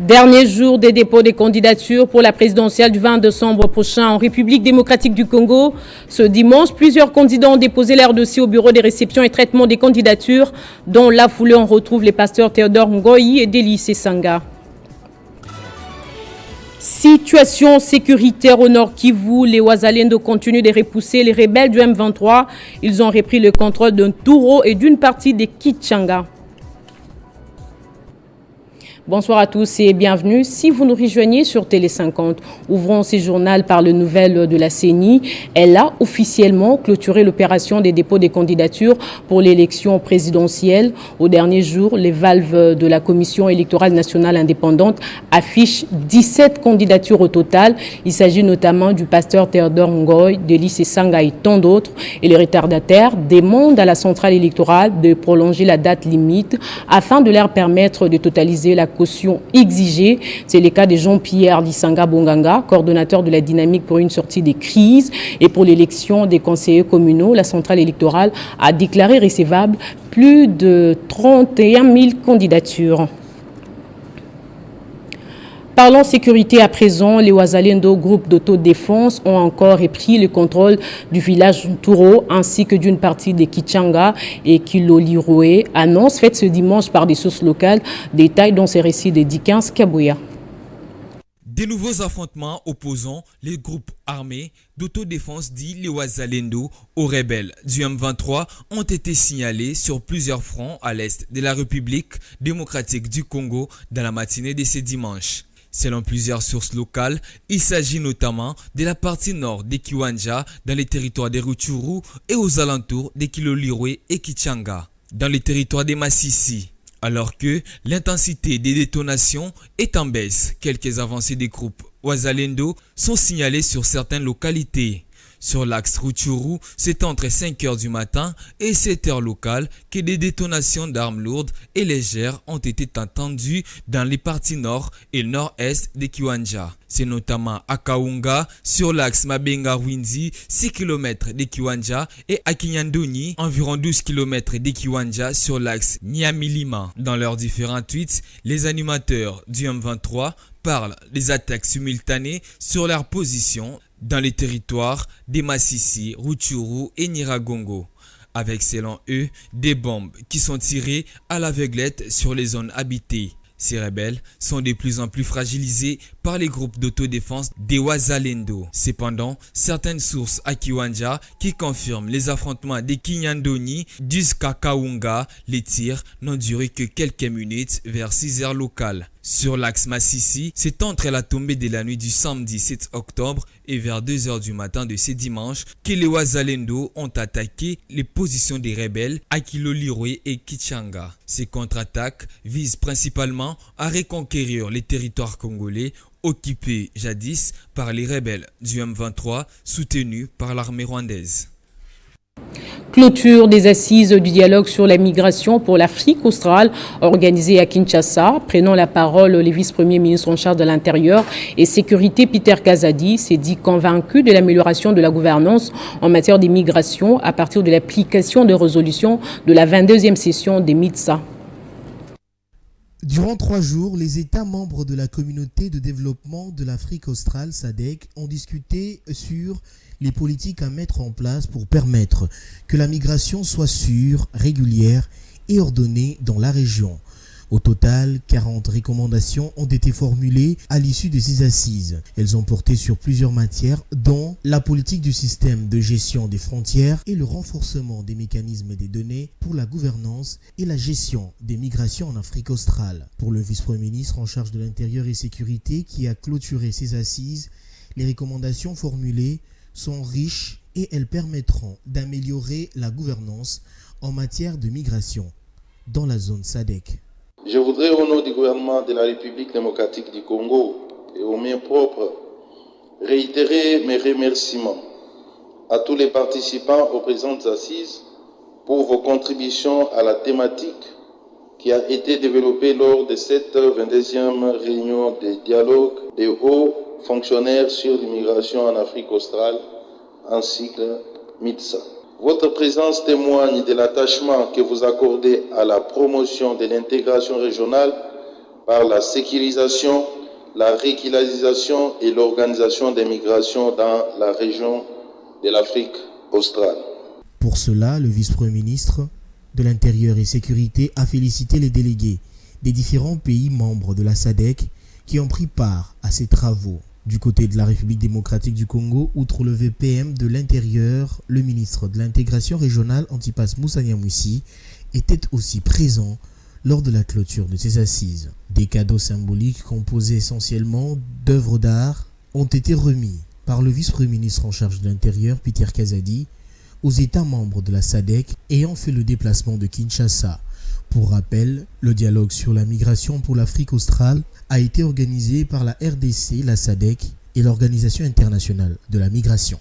Dernier jour des dépôts des candidatures pour la présidentielle du 20 décembre prochain en République démocratique du Congo. Ce dimanche, plusieurs candidats ont déposé leur dossier au bureau des réceptions et traitement des candidatures, dont la foulée on retrouve les pasteurs Théodore Ngoyi et Délice Sanga. Situation sécuritaire au nord Kivu, les Wazalendo continuent de repousser les rebelles du M23. Ils ont repris le contrôle d'un Touro et d'une partie des Kichanga. Bonsoir à tous et bienvenue. Si vous nous rejoignez sur Télé 50, ouvrons ce journal par le nouvelle de la CENI. Elle a officiellement clôturé l'opération des dépôts des candidatures pour l'élection présidentielle. Au dernier jour, les valves de la Commission électorale nationale indépendante affichent 17 candidatures au total. Il s'agit notamment du pasteur Théodore Ngoyi, Délice Sanga et tant d'autres. Et les retardataires demandent à la centrale électorale de prolonger la date limite afin de leur permettre de totaliser la caution exigée. C'est le cas de Jean-Pierre Lisanga Bonganga, coordonnateur de la dynamique pour une sortie des crises. Et pour l'élection des conseillers communaux, la centrale électorale a déclaré recevable plus de 31 000 candidatures. Parlons sécurité à présent, les Wazalendo, groupe d'autodéfense, ont encore repris le contrôle du village Touro ainsi que d'une partie des Kichanga et Kiloliroé. Annonce faite ce dimanche par des sources locales, détails dans ces récits de Dikens Kabouya. Des nouveaux affrontements opposant les groupes armés d'autodéfense dits les Wazalendo aux rebelles du M23 ont été signalés sur plusieurs fronts à l'est de la République démocratique du Congo dans la matinée de ce dimanche. Selon plusieurs sources locales, il s'agit notamment de la partie nord des Kiwanja dans les territoires des Rutshuru et aux alentours des Kilolirwe et Kichanga, dans les territoires des Massissi. Alors que l'intensité des détonations est en baisse, quelques avancées des groupes Wazalendo sont signalées sur certaines localités. Sur l'axe Rutshuru, c'est entre 5h du matin et 7h locales que des détonations d'armes lourdes et légères ont été entendues dans les parties nord et nord-est des Kiwanja. C'est notamment à Kaunga, sur l'axe Mabenga-Rwindi, 6 km des Kiwanja, et à Kinyandoni, environ 12 km des Kiwanja sur l'axe Nyamilima. Dans leurs différents tweets, les animateurs du M23 parlent des attaques simultanées sur leur position dans les territoires des Massissi, Rutshuru et Nyiragongo, avec selon eux des bombes qui sont tirées à l'aveuglette sur les zones habitées. Ces rebelles sont de plus en plus fragilisés par les groupes d'autodéfense des Wazalendo. Cependant, certaines sources à Kiwanja qui confirment les affrontements des Kinyandoni jusqu'à Kaunga, les tirs n'ont duré que quelques minutes vers 6h locales. Sur l'axe Massissi, c'est entre la tombée de la nuit du samedi 7 octobre et vers 2h du matin de ce dimanche que les Wazalendo ont attaqué les positions des rebelles à Kilolirwe et Kichanga. Ces contre-attaques visent principalement à reconquérir les territoires congolais occupés jadis par les rebelles du M23 soutenus par l'armée rwandaise. Clôture des assises du dialogue sur la migration pour l'Afrique australe organisée à Kinshasa. Prenant la parole, le vice-premier ministre en charge de l'Intérieur et Sécurité Peter Kazadi s'est dit convaincu de l'amélioration de la gouvernance en matière d'immigration à partir de l'application de résolutions de la 22e session des MITSA. Durant 3 jours, les États membres de la communauté de développement de l'Afrique australe, SADC, ont discuté sur les politiques à mettre en place pour permettre que la migration soit sûre, régulière et ordonnée dans la région. Au total, 40 recommandations ont été formulées à l'issue de ces assises. Elles ont porté sur plusieurs matières, dont la politique du système de gestion des frontières et le renforcement des mécanismes des données pour la gouvernance et la gestion des migrations en Afrique australe. Pour le vice-premier ministre en charge de l'Intérieur et Sécurité qui a clôturé ces assises, les recommandations formulées sont riches et elles permettront d'améliorer la gouvernance en matière de migration dans la zone SADC. Je voudrais, au nom du gouvernement de la République démocratique du Congo et au mien propre, réitérer mes remerciements à tous les participants aux présentes assises pour vos contributions à la thématique qui a été développée lors de cette 22e réunion de dialogue des hauts fonctionnaires sur l'immigration en Afrique australe, en cycle MITSA. Votre présence témoigne de l'attachement que vous accordez à la promotion de l'intégration régionale par la sécurisation, la régularisation et l'organisation des migrations dans la région de l'Afrique australe. Pour cela, le vice-premier ministre de l'Intérieur et Sécurité a félicité les délégués des différents pays membres de la SADC qui ont pris part à ces travaux. Du côté de la République démocratique du Congo, outre le VPM de l'Intérieur, le ministre de l'Intégration régionale Antipas Moussa Nyamwisi était aussi présent lors de la clôture de ces assises. Des cadeaux symboliques composés essentiellement d'œuvres d'art ont été remis par le vice-premier ministre en charge de l'Intérieur, Peter Kazadi, aux États membres de la SADC ayant fait le déplacement de Kinshasa. Pour rappel, le dialogue sur la migration pour l'Afrique australe a été organisé par la RDC, la SADC et l'Organisation internationale de la migration.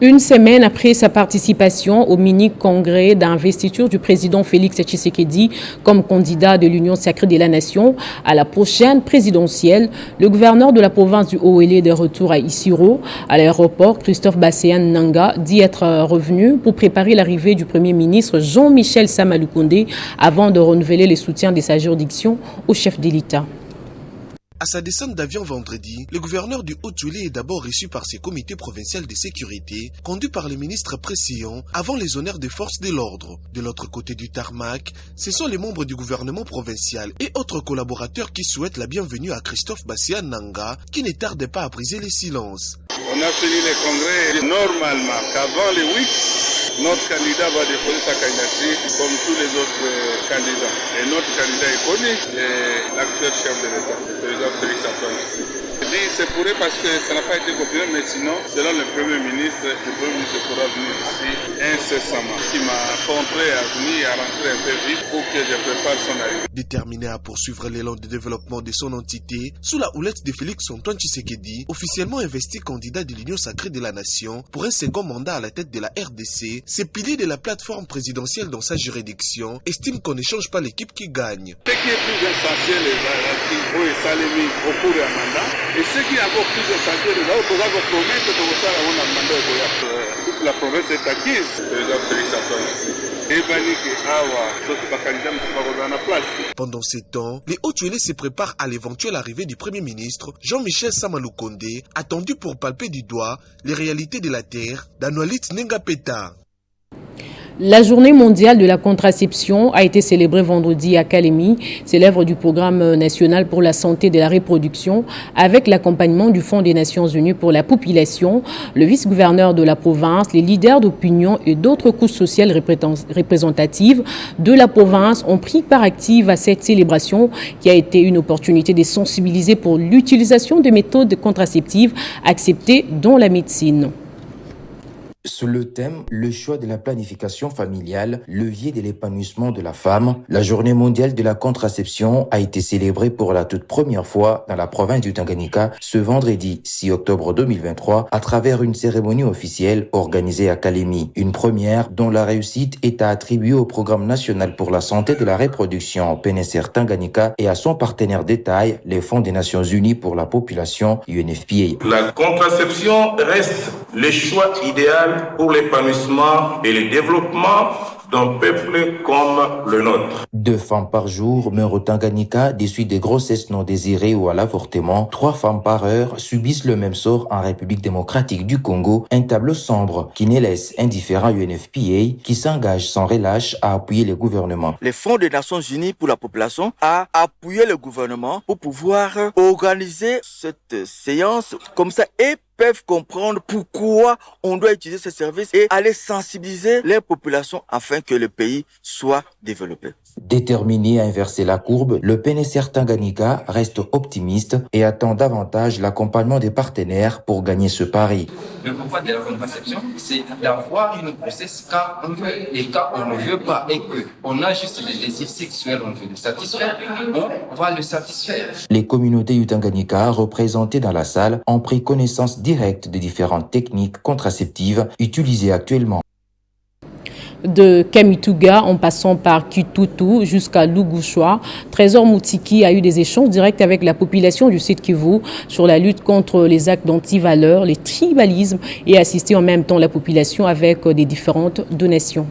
Une semaine après sa participation au mini-congrès d'investiture du président Félix Tshisekedi comme candidat de l'Union sacrée de la Nation à la prochaine présidentielle, le gouverneur de la province du Haut-Uélé est de retour à Isiro. À l'aéroport, Christophe Basséan Nanga dit être revenu pour préparer l'arrivée du Premier ministre Jean-Michel Sama Lukonde avant de renouveler les soutiens de sa juridiction au chef de l'État. À sa descente d'avion vendredi, le gouverneur du Haut-Uélé est d'abord reçu par ses comités provinciaux de sécurité, conduits par le ministre Pressillon, avant les honneurs des forces de l'ordre. De l'autre côté du tarmac, ce sont les membres du gouvernement provincial et autres collaborateurs qui souhaitent la bienvenue à Christophe Basséan Nanga, qui ne tarde pas à briser les silences. On a fini le congrès normalement qu'avant les 8, notre candidat va déposer sa candidature comme tous les autres candidats. Et notre candidat est connu, l'actuel chef de l'État, le président Félix Antoine Tshisekedi. C'est pourri parce que ça n'a pas été confirmé, mais sinon, selon le Premier ministre pourra venir ici incessamment. Il m'a contraint à venir, à rentrer un peu vite pour que je prépare son arrivée. Déterminé à poursuivre l'élan de développement de son entité, sous la houlette de Félix Antoine Tshisekedi, officiellement investi candidat de l'Union sacrée de la Nation pour un second mandat à la tête de la RDC, ces piliers de la plateforme présidentielle dans sa juridiction estiment qu'on ne change pas l'équipe qui gagne. Ce qui est plus essentiel, c'est Salemi au cours d'un mandat. Et ce qui est encore plus essentiel, c'est qu'on va promettre que vous allez avoir un mandat. Toute la province est acquise. Le président Félix Antoine Tshisekedi. Pendant ces temps, les Haut-Uélé se préparent à l'éventuelle arrivée du Premier ministre Jean-Michel Sama Lukonde, attendu pour palper du doigt les réalités de la terre d'Anualit Nengapeta. La journée mondiale de la contraception a été célébrée vendredi à Kalemi. C'est l'œuvre du programme national pour la santé de la reproduction avec l'accompagnement du Fonds des Nations Unies pour la population. Le vice-gouverneur de la province, les leaders d'opinion et d'autres couches sociales représentatives de la province ont pris part active à cette célébration qui a été une opportunité de sensibiliser pour l'utilisation de méthodes contraceptives acceptées dans la médecine. Sous le thème « Le choix de la planification familiale, levier de l'épanouissement de la femme », la journée mondiale de la contraception a été célébrée pour la toute première fois dans la province du Tanganyika ce vendredi 6 octobre 2023 à travers une cérémonie officielle organisée à Kalemi. Une première dont la réussite est à attribuer au Programme national pour la santé de la reproduction PNSR Tanganyika et à son partenaire détail, les Fonds des Nations Unies pour la population UNFPA. La contraception reste le choix idéal pour l'épanouissement et le développement d'un peuple comme le nôtre. 2 femmes par jour meurent au Tanganyika des suites de grossesses non désirées ou à l'avortement. 3 femmes par heure subissent le même sort en République démocratique du Congo. Un tableau sombre qui ne laisse indifférent UNFPA qui s'engage sans relâche à appuyer le gouvernement. Les Fonds des Nations Unies pour la population a appuyé le gouvernement pour pouvoir organiser cette séance comme ça et peuvent comprendre pourquoi on doit utiliser ces services et aller sensibiliser les populations afin que le pays soit développé. Déterminé à inverser la courbe, le PNSR Tanganyika reste optimiste et attend davantage l'accompagnement des partenaires pour gagner ce pari. Le pourquoi de la contraception, c'est d'avoir une grossesse quand on veut et quand on ne veut pas et qu'on a juste des désirs sexuels, on veut le satisfaire, on va le satisfaire. Les communautés du Tanganyika représentées dans la salle ont pris connaissance directe des différentes techniques contraceptives utilisées actuellement. De Kamituga en passant par Kitutu jusqu'à Lugushwa, Trésor Moutiki a eu des échanges directs avec la population du Sud Kivu sur la lutte contre les actes d'anti-valeurs, les tribalismes et assisté en même temps la population avec des différentes donations.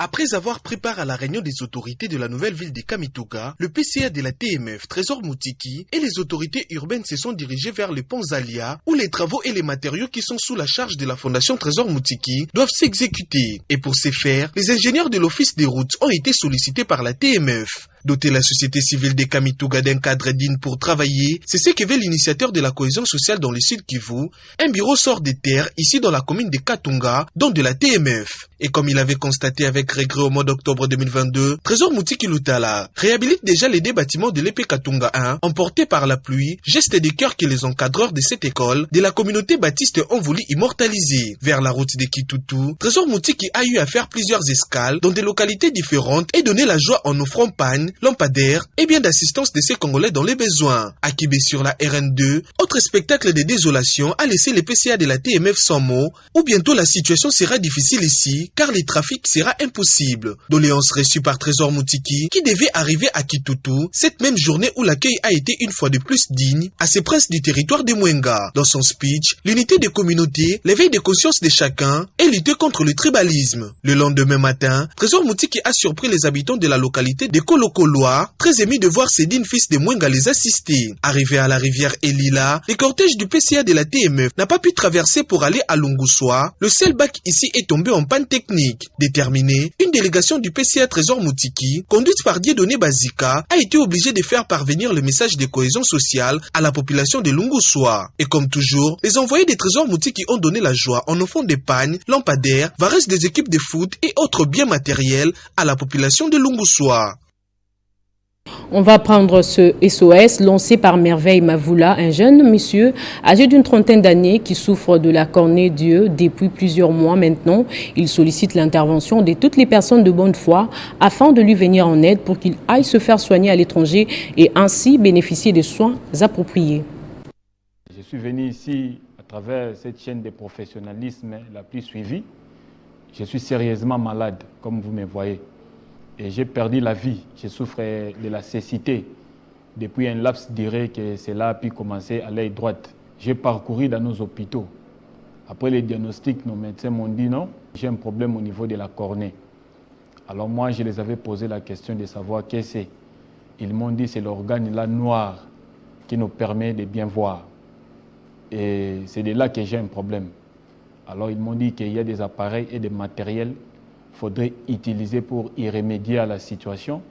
Après avoir pris part à la réunion des autorités de la nouvelle ville de Kamituga, le PCA de la TMF, Trésor Moutiki, et les autorités urbaines se sont dirigés vers le pont Zalia, où les travaux et les matériaux qui sont sous la charge de la Fondation Trésor Moutiki doivent s'exécuter. Et pour ce faire, les ingénieurs de l'Office des routes ont été sollicités par la TMF. Doter la société civile de Kamituga d'un cadre digne pour travailler, c'est ce que veut l'initiateur de la cohésion sociale dans le Sud Kivu. Un bureau sort des terres ici dans la commune de Katunga, dont de la TMF. Et comme il avait constaté avec regret au mois d'octobre 2022, Trésor Moutiki Lutala réhabilite déjà les deux bâtiments de l'épée Katunga 1, emportés par la pluie, geste de cœur que les encadreurs de cette école de la communauté baptiste ont voulu immortaliser. Vers la route de Kitutu, Trésor Moutiki a eu à faire plusieurs escales dans des localités différentes et donner la joie en offrant panne, lampadaires et bien d'assistance de ces Congolais dans les besoins. À Kibé sur la RN2, autre spectacle de désolation a laissé les PCA de la TMF sans mots, où bientôt la situation sera difficile ici, car le trafic sera impossible. Doléance reçue par Trésor Moutiki, qui devait arriver à Kitutu, cette même journée où l'accueil a été une fois de plus digne à ces princes du territoire de Mwenga. Dans son speech, l'unité des communautés, l'éveil des consciences de chacun et lutter contre le tribalisme. Le lendemain matin, Trésor Moutiki a surpris les habitants de la localité de Kolokoloa, très émus de voir ses dignes fils de Mwenga les assister. Arrivé à la rivière Elila, le cortège du PCA de la TMF n'a pas pu traverser pour aller à Lunguswa. Le seul bac ici est tombé en panne technique. Déterminée, une délégation du PCA Trésor Moutiki, conduite par Dieudonné Bazika, a été obligée de faire parvenir le message de cohésion sociale à la population de Lunguswa. Et comme toujours, les envoyés des Trésors Moutiki ont donné la joie en offrant des pagnes, lampadaires, varesses des équipes de foot et autres biens matériels à la population de Lunguswa. On va prendre ce SOS lancé par Merveille Mavoula, un jeune monsieur âgé d'une trentaine d'années qui souffre de la cornée d'yeux depuis plusieurs mois maintenant. Il sollicite l'intervention de toutes les personnes de bonne foi afin de lui venir en aide pour qu'il aille se faire soigner à l'étranger et ainsi bénéficier de soins appropriés. Je suis venu ici à travers cette chaîne de professionnalisme la plus suivie. Je suis sérieusement malade, comme vous me voyez. Et j'ai perdu la vie. Je souffre de la cécité. Depuis un laps de durée que cela a pu commencer à l'œil droite. J'ai parcouru dans nos hôpitaux. Après les diagnostics, nos médecins m'ont dit non, j'ai un problème au niveau de la cornée. Alors moi, je les avais posé la question de savoir qu'est-ce que c'est. Ils m'ont dit c'est l'organe là noir qui nous permet de bien voir. Et c'est de là que j'ai un problème. Alors ils m'ont dit qu'il y a des appareils et des matériels faudrait utiliser pour y remédier à la situation.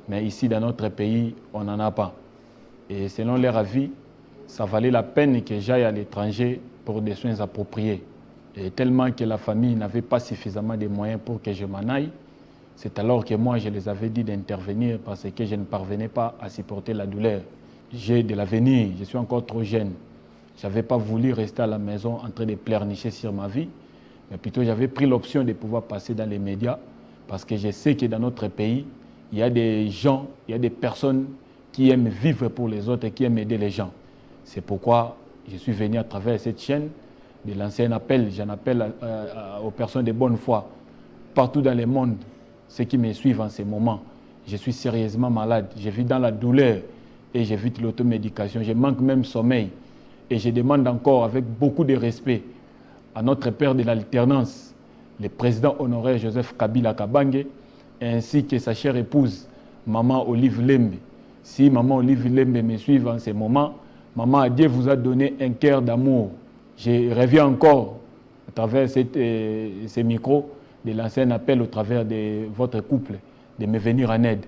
Mais ici, dans notre pays, on n'en a pas. Et selon leur avis, ça valait la peine que j'aille à l'étranger pour des soins appropriés. Et tellement que la famille n'avait pas suffisamment de moyens pour que je m'en aille, c'est alors que moi, je les avais dit d'intervenir parce que je ne parvenais pas à supporter la douleur. J'ai de l'avenir, je suis encore trop jeune. Je n'avais pas voulu rester à la maison en train de pleurnicher sur ma vie. Mais plutôt, j'avais pris l'option de pouvoir passer dans les médias parce que je sais que dans notre pays, il y a des gens, il y a des personnes qui aiment vivre pour les autres et qui aiment aider les gens. C'est pourquoi je suis venu à travers cette chaîne de lancer un appel. J'en appelle aux personnes de bonne foi partout dans le monde, ceux qui me suivent en ce moment. Je suis sérieusement malade, je vis dans la douleur et j'évite l'automédication. Je manque même sommeil et je demande encore avec beaucoup de respect à notre père de l'alternance, le président honoraire Joseph Kabila Kabange, ainsi que sa chère épouse, Maman Olive Lembe. Si Maman Olive Lembe me suit en ce moment, Maman Dieu vous a donné un cœur d'amour. Je reviens encore à travers ces micros de lancer un appel au travers de votre couple, de me venir en aide.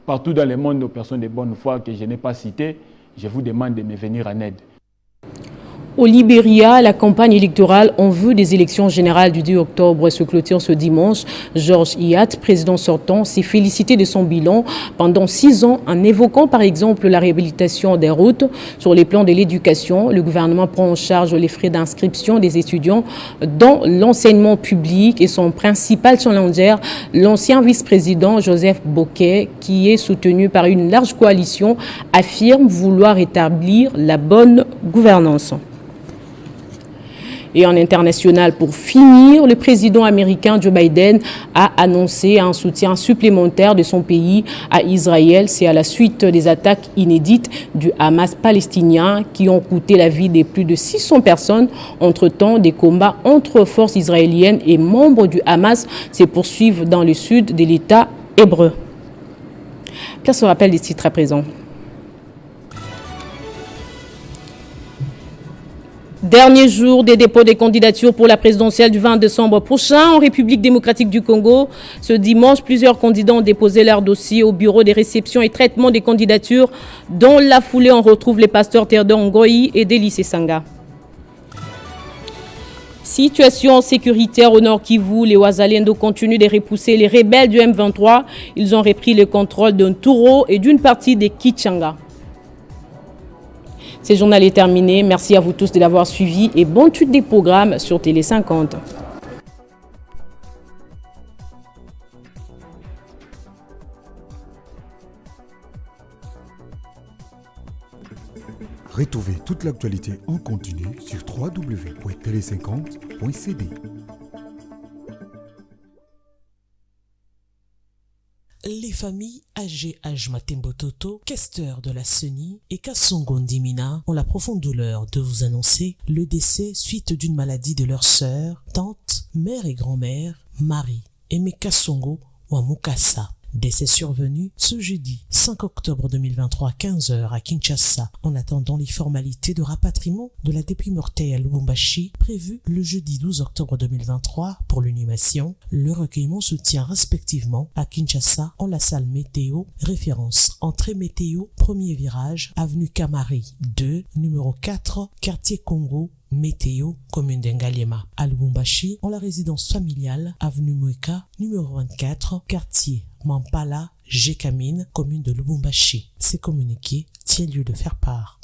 Partout dans le monde, aux personnes de bonne foi que je n'ai pas citées, je vous demande de me venir en aide. Au Libéria, la campagne électorale en vue des élections générales du 2 octobre se clôture ce dimanche. Georges Iyat, président sortant, s'est félicité de son bilan pendant 6 ans en évoquant par exemple la réhabilitation des routes. Sur les plans de l'éducation, le gouvernement prend en charge les frais d'inscription des étudiants dans l'enseignement public et son principal challenger, l'ancien vice-président Joseph Boquet, qui est soutenu par une large coalition, affirme vouloir établir la bonne gouvernance. Et en international, pour finir, le président américain Joe Biden a annoncé un soutien supplémentaire de son pays à Israël. C'est à la suite des attaques inédites du Hamas palestinien qui ont coûté la vie de plus de 600 personnes. Entre-temps, des combats entre forces israéliennes et membres du Hamas se poursuivent dans le sud de l'État hébreu. Pierre se rappelle des titres à présent. Dernier jour des dépôts des candidatures pour la présidentielle du 20 décembre prochain en République démocratique du Congo. Ce dimanche, plusieurs candidats ont déposé leur dossier au bureau des réceptions et traitement des candidatures. Dans la foulée, on retrouve les pasteurs Théodore Ngoyi et Délice Sanga. Situation sécuritaire au Nord Kivu, les Wazalendo continuent de repousser les rebelles du M23. Ils ont repris le contrôle d'un Touro et d'une partie des Kichanga. Ce journal est terminé. Merci à vous tous de l'avoir suivi et bonne suite des programmes sur Télé 50. Retrouvez toute l'actualité en continu sur www.tele50.cd. Les familles AGH Matembo Toto, questeur de la CENI et Kassongo Ndimina ont la profonde douleur de vous annoncer le décès suite d'une maladie de leur sœur, tante, mère et grand-mère, Marie, Aimé Kassongo Wamukasa. Décès survenu ce jeudi 5 octobre 2023 à 15h à Kinshasa en attendant les formalités de rapatriement de la dépouille mortelle à Lubumbashi prévues le jeudi 12 octobre 2023 pour l'inhumation. Le recueillement se tient respectivement à Kinshasa en la salle Météo, référence entrée Météo, premier virage, avenue Kamari 2, numéro 4, quartier Congo, Météo, commune d'Engaliema. À Lubumbashi, en la résidence familiale, avenue Mweka, numéro 24, quartier Mampala, Jekamine, commune de Lubumbashi. Ces communiqués tiennent lieu de faire part.